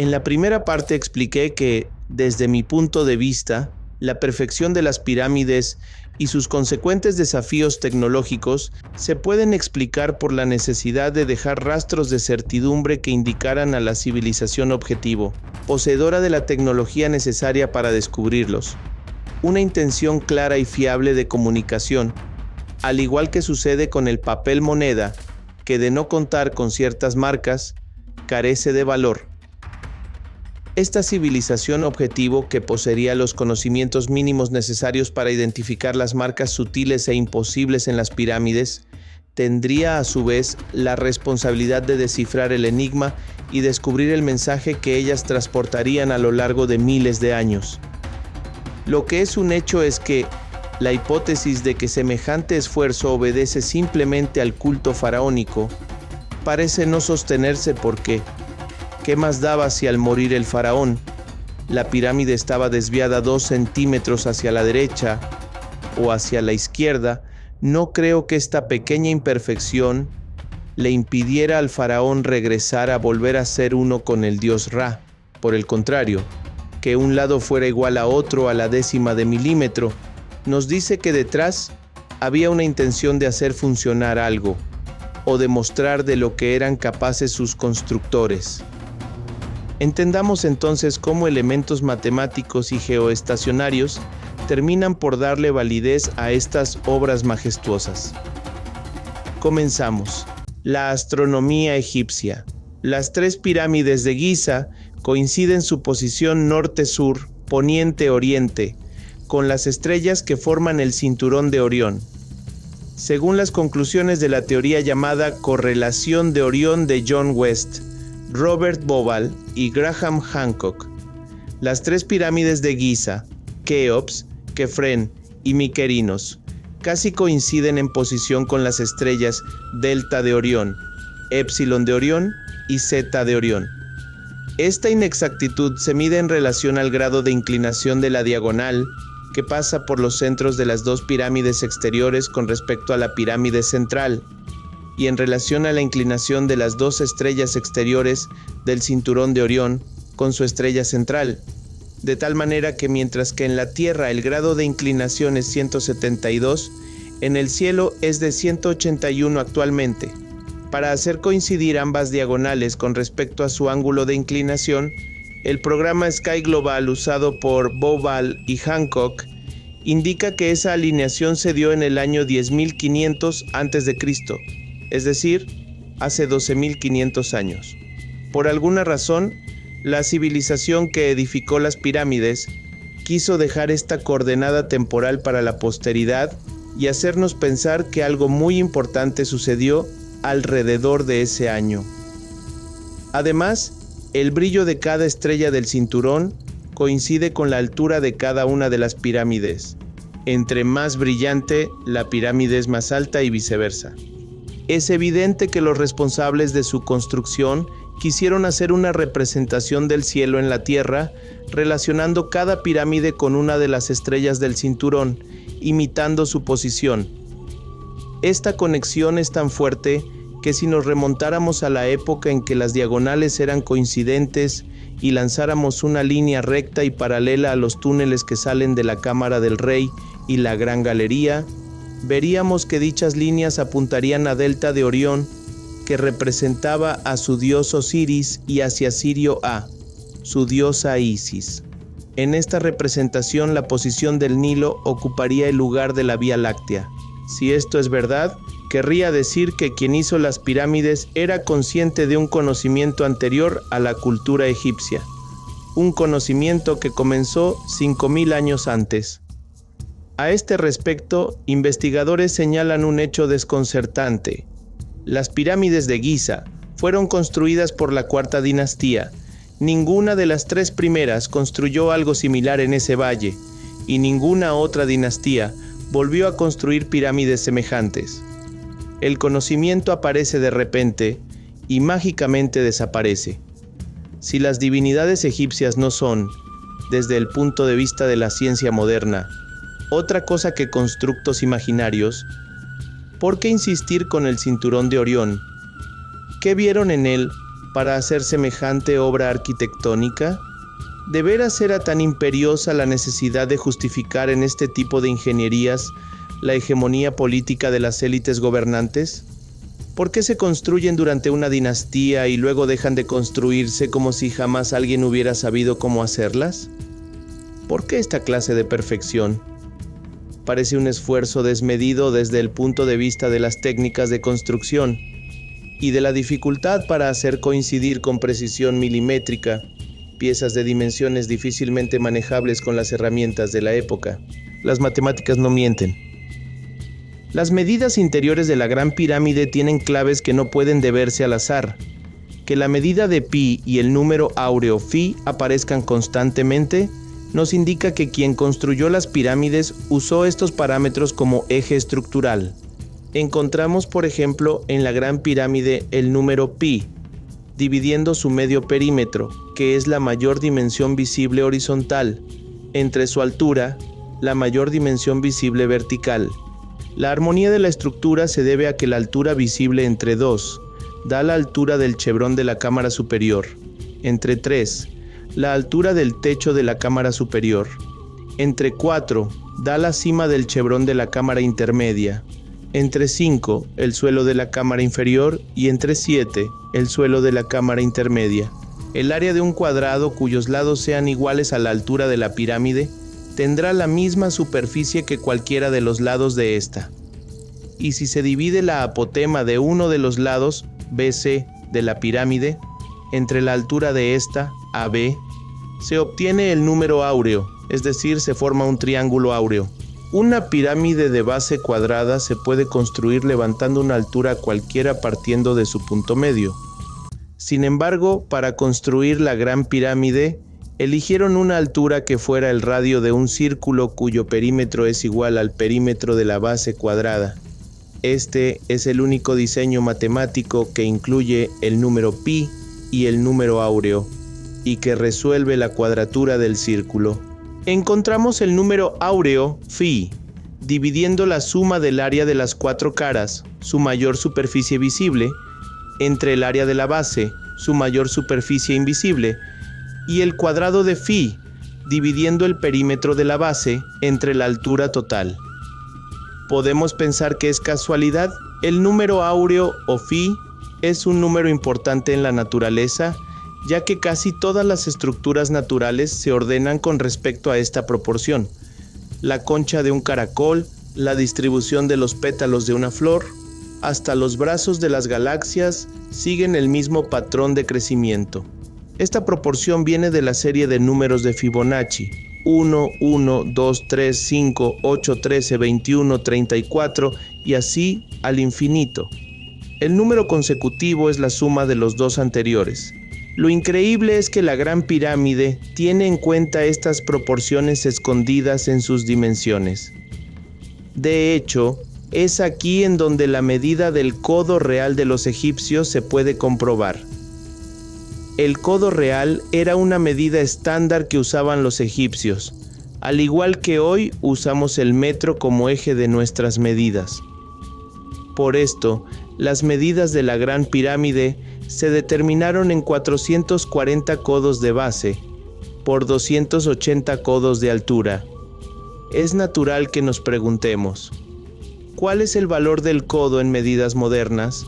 En la primera parte expliqué que, desde mi punto de vista, la perfección de las pirámides y sus consecuentes desafíos tecnológicos se pueden explicar por la necesidad de dejar rastros de certidumbre que indicaran a la civilización objetivo, poseedora de la tecnología necesaria para descubrirlos, una intención clara y fiable de comunicación, al igual que sucede con el papel moneda, que de no contar con ciertas marcas, carece de valor. Esta civilización objetivo, que poseería los conocimientos mínimos necesarios para identificar las marcas sutiles e imposibles en las pirámides, tendría a su vez la responsabilidad de descifrar el enigma y descubrir el mensaje que ellas transportarían a lo largo de miles de años. Lo que es un hecho es que la hipótesis de que semejante esfuerzo obedece simplemente al culto faraónico parece no sostenerse porque ¿qué más daba si al morir el faraón, la pirámide estaba desviada 2 centímetros hacia la derecha o hacia la izquierda? No creo que esta pequeña imperfección le impidiera al faraón regresar a volver a ser uno con el dios Ra. Por el contrario, que un lado fuera igual a otro a la décima de milímetro, nos dice que detrás había una intención de hacer funcionar algo, o demostrar de lo que eran capaces sus constructores. Entendamos entonces cómo elementos matemáticos y geoestacionarios terminan por darle validez a estas obras majestuosas. Comenzamos. La astronomía egipcia. Las 3 pirámides de Giza coinciden su posición norte-sur, poniente-oriente, con las estrellas que forman el cinturón de Orión. Según las conclusiones de la teoría llamada correlación de Orión de John West, Robert Bauval y Graham Hancock, las 3 pirámides de Giza, Keops, Kefren y Mykerinos, casi coinciden en posición con las estrellas Delta de Orión, Épsilon de Orión y Zeta de Orión. Esta inexactitud se mide en relación al grado de inclinación de la diagonal que pasa por los centros de las 2 pirámides exteriores con respecto a la pirámide central, y en relación a la inclinación de las 2 estrellas exteriores del cinturón de Orión con su estrella central, de tal manera que mientras que en la Tierra el grado de inclinación es 172, en el cielo es de 181 actualmente. Para hacer coincidir ambas diagonales con respecto a su ángulo de inclinación, el programa Sky Global usado por Bauval y Hancock indica que esa alineación se dio en el año 10.500 a.C., es decir, hace 12.500 años. Por alguna razón, la civilización que edificó las pirámides quiso dejar esta coordenada temporal para la posteridad y hacernos pensar que algo muy importante sucedió alrededor de ese año. Además, el brillo de cada estrella del cinturón coincide con la altura de cada una de las pirámides. Entre más brillante, la pirámide es más alta y viceversa. Es evidente que los responsables de su construcción quisieron hacer una representación del cielo en la tierra, relacionando cada pirámide con una de las estrellas del cinturón, imitando su posición. Esta conexión es tan fuerte que si nos remontáramos a la época en que las diagonales eran coincidentes y lanzáramos una línea recta y paralela a los túneles que salen de la Cámara del Rey y la Gran Galería, veríamos que dichas líneas apuntarían a Delta de Orión, que representaba a su dios Osiris, y hacia Sirio A, su diosa Isis. En esta representación, la posición del Nilo ocuparía el lugar de la Vía Láctea. Si esto es verdad, querría decir que quien hizo las pirámides era consciente de un conocimiento anterior a la cultura egipcia, un conocimiento que comenzó 5.000 años antes. A este respecto, investigadores señalan un hecho desconcertante. Las pirámides de Giza fueron construidas por la cuarta dinastía. Ninguna de las 3 primeras construyó algo similar en ese valle, y ninguna otra dinastía volvió a construir pirámides semejantes. El conocimiento aparece de repente y mágicamente desaparece. Si las divinidades egipcias no son, desde el punto de vista de la ciencia moderna, otra cosa que constructos imaginarios, ¿por qué insistir con el cinturón de Orión? ¿Qué vieron en él para hacer semejante obra arquitectónica? ¿De veras era tan imperiosa la necesidad de justificar en este tipo de ingenierías la hegemonía política de las élites gobernantes? ¿Por qué se construyen durante una dinastía y luego dejan de construirse como si jamás alguien hubiera sabido cómo hacerlas? ¿Por qué esta clase de perfección? Parece un esfuerzo desmedido desde el punto de vista de las técnicas de construcción y de la dificultad para hacer coincidir con precisión milimétrica piezas de dimensiones difícilmente manejables con las herramientas de la época. Las matemáticas no mienten. Las medidas interiores de la Gran Pirámide tienen claves que no pueden deberse al azar. Que la medida de pi y el número áureo phi aparezcan constantemente nos indica que quien construyó las pirámides usó estos parámetros como eje estructural. Encontramos, por ejemplo, en la Gran Pirámide el número pi, dividiendo su medio perímetro, que es la mayor dimensión visible horizontal, entre su altura, la mayor dimensión visible vertical. La armonía de la estructura se debe a que la altura visible entre 2 da la altura del chevrón de la cámara superior, entre 3 la altura del techo de la cámara superior, entre 4 da la cima del chevrón de la cámara intermedia, entre 5 el suelo de la cámara inferior y entre 7 el suelo de la cámara intermedia. El área de un cuadrado cuyos lados sean iguales a la altura de la pirámide tendrá la misma superficie que cualquiera de los lados de esta. Y si se divide la apotema de uno de los lados, BC, de la pirámide, entre la altura de esta, AB, se obtiene el número áureo, es decir, se forma un triángulo áureo. Una pirámide de base cuadrada se puede construir levantando una altura cualquiera partiendo de su punto medio. Sin embargo, para construir la Gran Pirámide, eligieron una altura que fuera el radio de un círculo cuyo perímetro es igual al perímetro de la base cuadrada. Este es el único diseño matemático que incluye el número pi y el número áureo, y que resuelve la cuadratura del círculo. Encontramos el número áureo phi, dividiendo la suma del área de las 4 caras, su mayor superficie visible, entre el área de la base, su mayor superficie invisible, y el cuadrado de phi, dividiendo el perímetro de la base entre la altura total. ¿Podemos pensar que es casualidad? El número áureo o phi es un número importante en la naturaleza, ya que casi todas las estructuras naturales se ordenan con respecto a esta proporción. La concha de un caracol, la distribución de los pétalos de una flor, hasta los brazos de las galaxias siguen el mismo patrón de crecimiento. Esta proporción viene de la serie de números de Fibonacci: 1, 1, 2, 3, 5, 8, 13, 21, 34 y así al infinito. El número consecutivo es la suma de los dos anteriores. Lo increíble es que la Gran Pirámide tiene en cuenta estas proporciones escondidas en sus dimensiones. De hecho, es aquí en donde la medida del codo real de los egipcios se puede comprobar. El codo real era una medida estándar que usaban los egipcios, al igual que hoy usamos el metro como eje de nuestras medidas. Por esto, las medidas de la Gran Pirámide se determinaron en 440 codos de base por 280 codos de altura. Es natural que nos preguntemos, ¿cuál es el valor del codo en medidas modernas?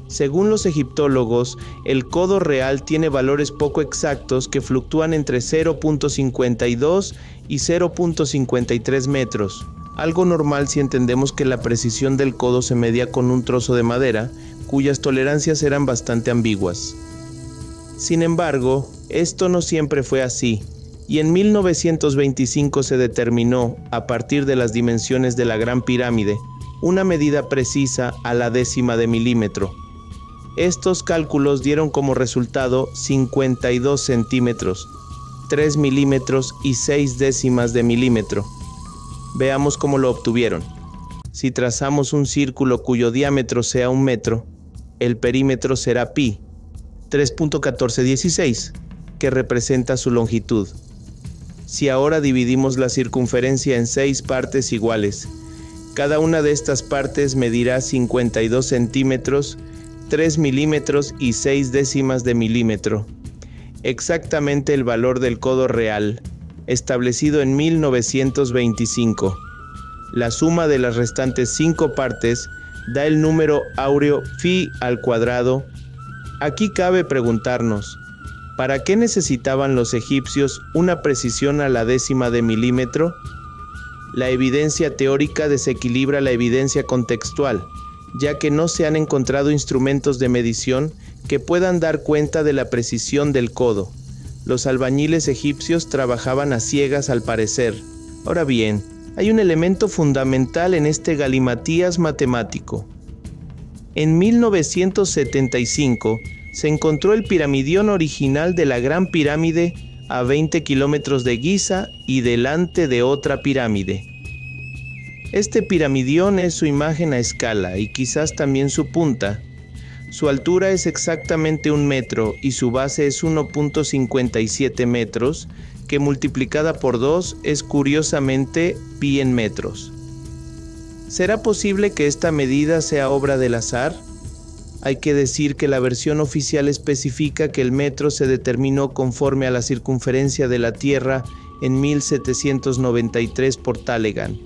Según los egiptólogos, el codo real tiene valores poco exactos que fluctúan entre 0.52 y 0.53 metros. Algo normal si entendemos que la precisión del codo se medía con un trozo de madera, cuyas tolerancias eran bastante ambiguas. Sin embargo, esto no siempre fue así, y en 1925 se determinó, a partir de las dimensiones de la Gran Pirámide, una medida precisa a la décima de milímetro. Estos cálculos dieron como resultado 52 centímetros, 3 milímetros y 6 décimas de milímetro. Veamos cómo lo obtuvieron. Si trazamos un círculo cuyo diámetro sea 1 metro, el perímetro será pi, 3.1416, que representa su longitud. Si ahora dividimos la circunferencia en 6 partes iguales, cada una de estas partes medirá 52 centímetros 3 milímetros y 6 décimas de milímetro. Exactamente el valor del codo real, establecido en 1925. La suma de las restantes 5 partes da el número áureo phi al cuadrado. Aquí cabe preguntarnos, ¿para qué necesitaban los egipcios una precisión a la décima de milímetro? La evidencia teórica desequilibra la evidencia contextual, ya que no se han encontrado instrumentos de medición que puedan dar cuenta de la precisión del codo. Los albañiles egipcios trabajaban a ciegas al parecer. Ahora bien, hay un elemento fundamental en este galimatías matemático. En 1975 se encontró el piramidión original de la Gran Pirámide a 20 kilómetros de Giza y delante de otra pirámide. Este piramidión es su imagen a escala y quizás también su punta. Su altura es exactamente 1 metro y su base es 1.57 metros, que multiplicada por 2 es curiosamente pi en metros. ¿Será posible que esta medida sea obra del azar? Hay que decir que la versión oficial especifica que el metro se determinó conforme a la circunferencia de la Tierra en 1793 por Talleyrand.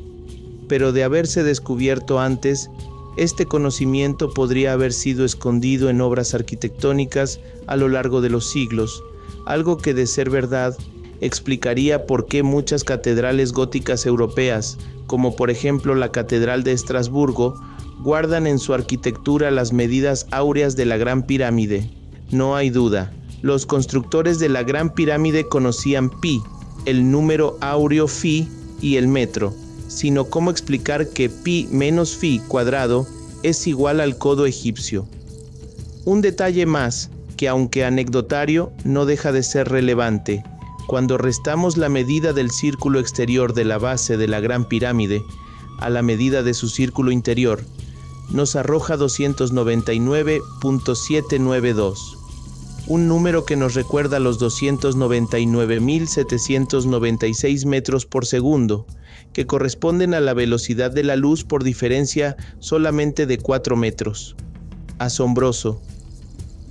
Pero de haberse descubierto antes, este conocimiento podría haber sido escondido en obras arquitectónicas a lo largo de los siglos, algo que, de ser verdad, explicaría por qué muchas catedrales góticas europeas, como por ejemplo la Catedral de Estrasburgo, guardan en su arquitectura las medidas áureas de la Gran Pirámide. No hay duda, los constructores de la Gran Pirámide conocían pi, el número áureo phi y el metro, sino cómo explicar que pi menos phi cuadrado es igual al codo egipcio. Un detalle más, que aunque anecdotario, no deja de ser relevante. Cuando restamos la medida del círculo exterior de la base de la Gran Pirámide a la medida de su círculo interior, nos arroja 299.792, un número que nos recuerda los 299.796 metros por segundo, que corresponden a la velocidad de la luz por diferencia solamente de 4 metros. Asombroso.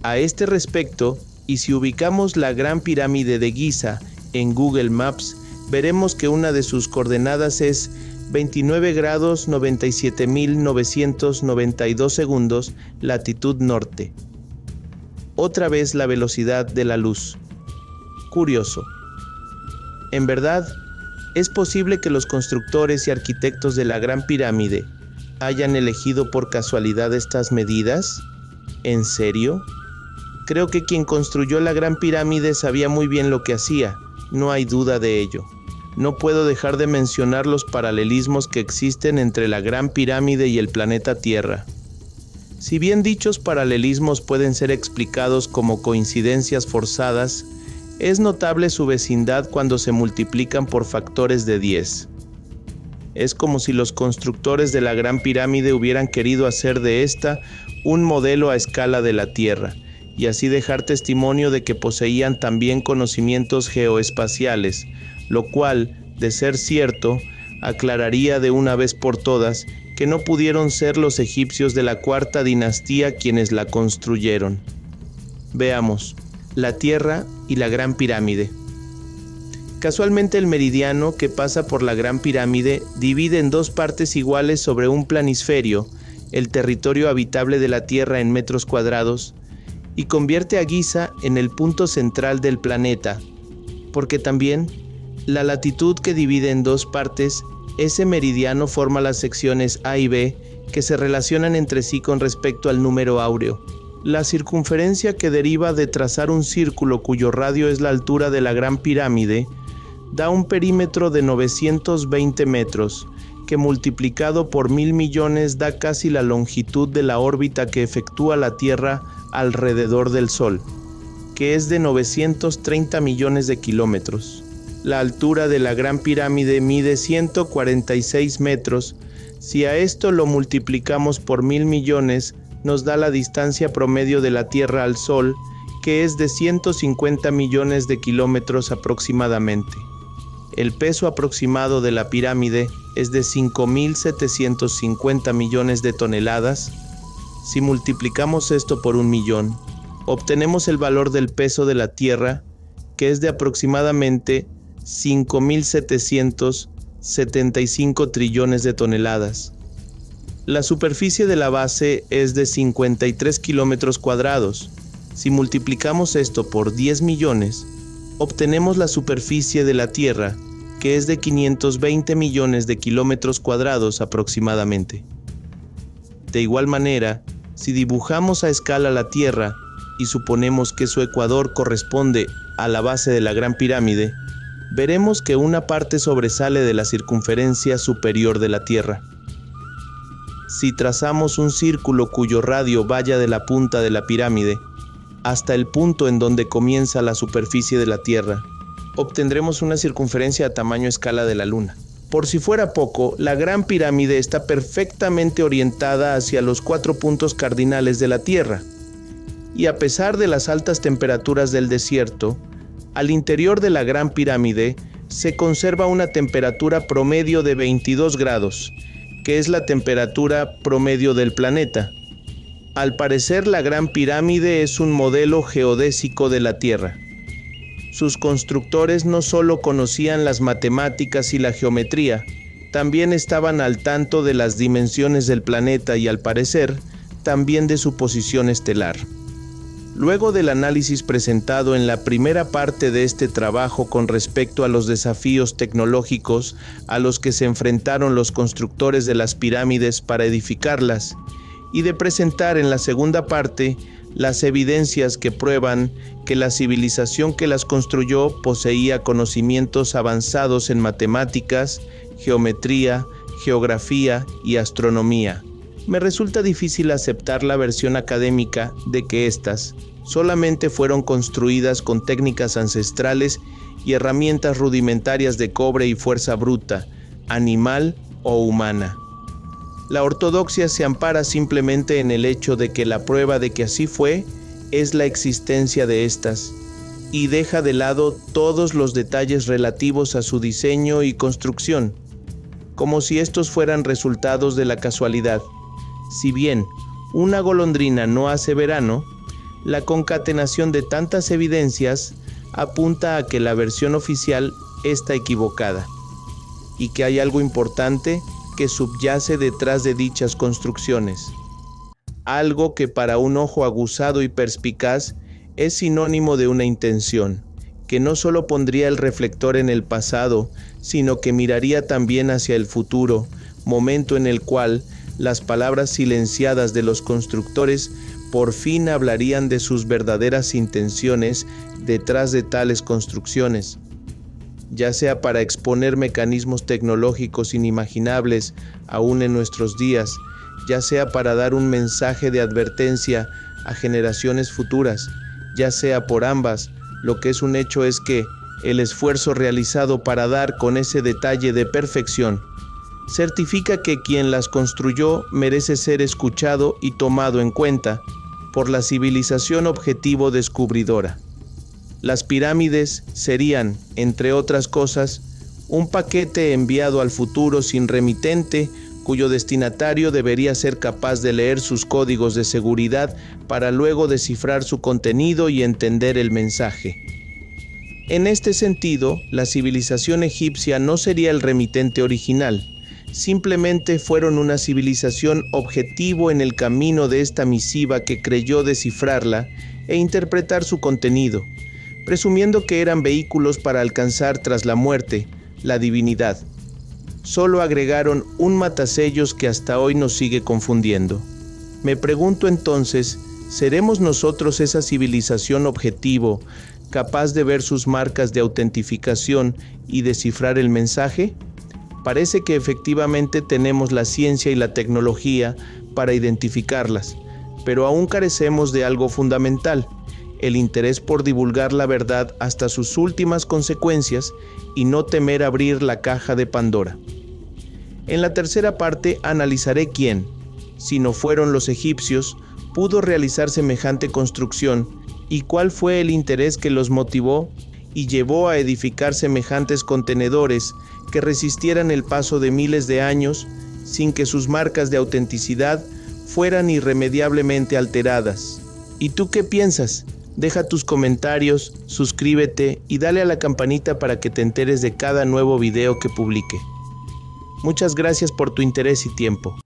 A este respecto, y si ubicamos la Gran Pirámide de Giza en Google Maps, veremos que una de sus coordenadas es 29 grados 97.992 segundos, latitud norte. Otra vez la velocidad de la luz. Curioso. En verdad, ¿es posible que los constructores y arquitectos de la Gran Pirámide hayan elegido por casualidad estas medidas? ¿En serio? Creo que quien construyó la Gran Pirámide sabía muy bien lo que hacía, no hay duda de ello. No puedo dejar de mencionar los paralelismos que existen entre la Gran Pirámide y el planeta Tierra. Si bien dichos paralelismos pueden ser explicados como coincidencias forzadas, es notable su vecindad cuando se multiplican por factores de 10. Es como si los constructores de la Gran Pirámide hubieran querido hacer de esta un modelo a escala de la Tierra, y así dejar testimonio de que poseían también conocimientos geoespaciales, lo cual, de ser cierto, aclararía de una vez por todas que no pudieron ser los egipcios de la cuarta dinastía quienes la construyeron. Veamos, la Tierra y la Gran Pirámide. Casualmente el meridiano que pasa por la Gran Pirámide divide en 2 partes iguales sobre un planisferio el territorio habitable de la Tierra en metros cuadrados y convierte a Giza en el punto central del planeta, porque también la latitud que divide en 2 partes, ese meridiano forma las secciones A y B que se relacionan entre sí con respecto al número áureo. La circunferencia que deriva de trazar un círculo cuyo radio es la altura de la Gran Pirámide da un perímetro de 920 metros, que multiplicado por 1.000 millones da casi la longitud de la órbita que efectúa la Tierra alrededor del Sol, que es de 930 millones de kilómetros. La altura de la Gran Pirámide mide 146 metros. Si a esto lo multiplicamos por 1.000 millones, nos da la distancia promedio de la Tierra al Sol, que es de 150 millones de kilómetros aproximadamente. El peso aproximado de la pirámide es de 5.750 millones de toneladas. Si multiplicamos esto por 1.000.000, obtenemos el valor del peso de la Tierra, que es de aproximadamente 5.775 trillones de toneladas. La superficie de la base es de 53 kilómetros cuadrados. Si multiplicamos esto por 10 millones, obtenemos la superficie de la Tierra, que es de 520 millones de kilómetros cuadrados aproximadamente. De igual manera, si dibujamos a escala la Tierra y suponemos que su ecuador corresponde a la base de la Gran Pirámide, veremos que una parte sobresale de la circunferencia superior de la Tierra. Si trazamos un círculo cuyo radio vaya de la punta de la pirámide hasta el punto en donde comienza la superficie de la Tierra, obtendremos una circunferencia a tamaño escala de la Luna. Por si fuera poco, la Gran Pirámide está perfectamente orientada hacia los 4 puntos cardinales de la Tierra. Y a pesar de las altas temperaturas del desierto, al interior de la Gran Pirámide se conserva una temperatura promedio de 22 grados, que es la temperatura promedio del planeta. Al parecer, la Gran Pirámide es un modelo geodésico de la Tierra. Sus constructores no solo conocían las matemáticas y la geometría, también estaban al tanto de las dimensiones del planeta y, al parecer, también de su posición estelar. Luego del análisis presentado en la primera parte de este trabajo con respecto a los desafíos tecnológicos a los que se enfrentaron los constructores de las pirámides para edificarlas, y de presentar en la segunda parte las evidencias que prueban que la civilización que las construyó poseía conocimientos avanzados en matemáticas, geometría, geografía y astronomía, me resulta difícil aceptar la versión académica de que éstas solamente fueron construidas con técnicas ancestrales y herramientas rudimentarias de cobre y fuerza bruta, animal o humana. La ortodoxia se ampara simplemente en el hecho de que la prueba de que así fue es la existencia de estas, y deja de lado todos los detalles relativos a su diseño y construcción, como si estos fueran resultados de la casualidad. Si bien una golondrina no hace verano, la concatenación de tantas evidencias apunta a que la versión oficial está equivocada, y que hay algo importante que subyace detrás de dichas construcciones. Algo que para un ojo aguzado y perspicaz es sinónimo de una intención, que no solo pondría el reflector en el pasado, sino que miraría también hacia el futuro, momento en el cual las palabras silenciadas de los constructores por fin hablarían de sus verdaderas intenciones detrás de tales construcciones, ya sea para exponer mecanismos tecnológicos inimaginables aún en nuestros días, ya sea para dar un mensaje de advertencia a generaciones futuras, ya sea por ambas. Lo que es un hecho es que el esfuerzo realizado para dar con ese detalle de perfección certifica que quien las construyó merece ser escuchado y tomado en cuenta por la civilización objetivo descubridora. Las pirámides serían, entre otras cosas, un paquete enviado al futuro sin remitente, cuyo destinatario debería ser capaz de leer sus códigos de seguridad para luego descifrar su contenido y entender el mensaje. En este sentido, la civilización egipcia no sería el remitente original, simplemente fueron una civilización objetivo en el camino de esta misiva que creyó descifrarla e interpretar su contenido, presumiendo que eran vehículos para alcanzar tras la muerte la divinidad. Solo agregaron un matasellos que hasta hoy nos sigue confundiendo. Me pregunto entonces, ¿seremos nosotros esa civilización objetivo, capaz de ver sus marcas de autentificación y descifrar el mensaje? Parece que efectivamente tenemos la ciencia y la tecnología para identificarlas, pero aún carecemos de algo fundamental: el interés por divulgar la verdad hasta sus últimas consecuencias y no temer abrir la caja de Pandora. En la tercera parte analizaré quién, si no fueron los egipcios, pudo realizar semejante construcción y cuál fue el interés que los motivó y llevó a edificar semejantes contenedores que resistieran el paso de miles de años sin que sus marcas de autenticidad fueran irremediablemente alteradas. ¿Y tú qué piensas? Deja tus comentarios, suscríbete y dale a la campanita para que te enteres de cada nuevo video que publique. Muchas gracias por tu interés y tiempo.